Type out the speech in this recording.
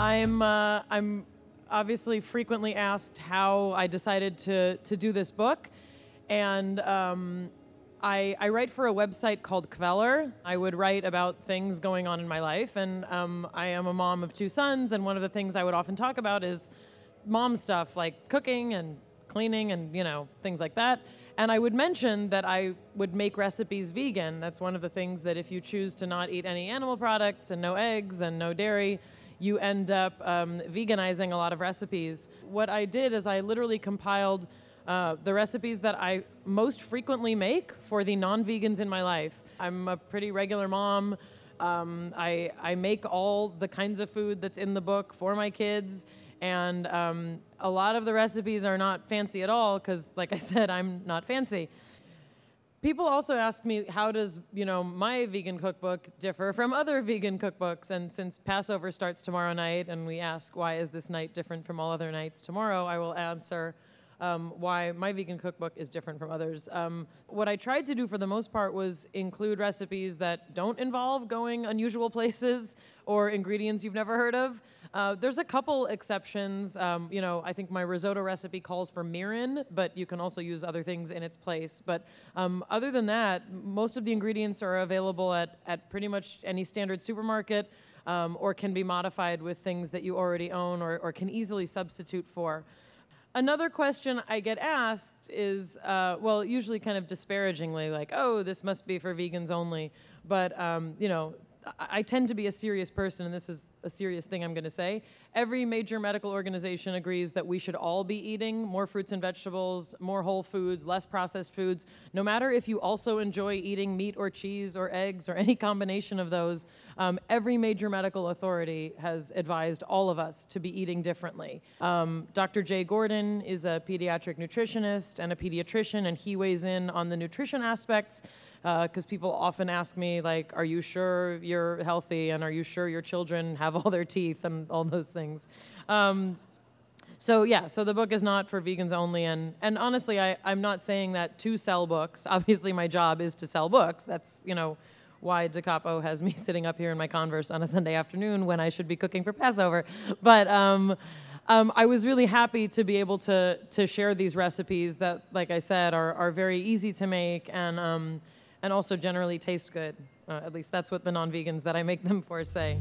I'm obviously frequently asked how I decided to do this book, and I write for a website called Kveller. I would write about things going on in my life, and I am a mom of 2 sons, and one of the things I would often talk about is mom stuff like cooking and cleaning and, you know, things like that. And I would mention that I would make recipes vegan. That's one of the things that if you choose to not eat any animal products and no eggs and no dairy, you end up veganizing a lot of recipes. What I did is I literally compiled the recipes that I most frequently make for the non-vegans in my life. I'm a pretty regular mom. I make all the kinds of food that's in the book for my kids. And a lot of the recipes are not fancy at all because, like I said, I'm not fancy. People also ask me, how does, my vegan cookbook differ from other vegan cookbooks? And since Passover starts tomorrow night and we ask, why is this night different from all other nights tomorrow, I will answer why my vegan cookbook is different from others. What I tried to do for the most part was include recipes that don't involve going unusual places or ingredients you've never heard of. There's a couple exceptions. I think my risotto recipe calls for mirin, but you can also use other things in its place. But other than that, most of the ingredients are available at pretty much any standard supermarket, or can be modified with things that you already own or can easily substitute for. Another question I get asked is, usually kind of disparagingly, like, oh, this must be for vegans only. But, I tend to be a serious person, and this is a serious thing I'm going to say. Every major medical organization agrees that we should all be eating more fruits and vegetables, more whole foods, less processed foods. No matter if you also enjoy eating meat or cheese or eggs or any combination of those, every major medical authority has advised all of us to be eating differently. Dr. Jay Gordon is a pediatric nutritionist and a pediatrician, and he weighs in on the nutrition aspects. Because people often ask me, like, are you sure you're healthy, and are you sure your children have all their teeth and all those things? So the book is not for vegans only, and honestly, I'm not saying that to sell books. Obviously, my job is to sell books. That's, why Da Capo has me sitting up here in my Converse on a Sunday afternoon when I should be cooking for Passover. But I was really happy to be able to share these recipes that, like I said, are very easy to make and also generally taste good. At least that's what the non-vegans that I make them for say.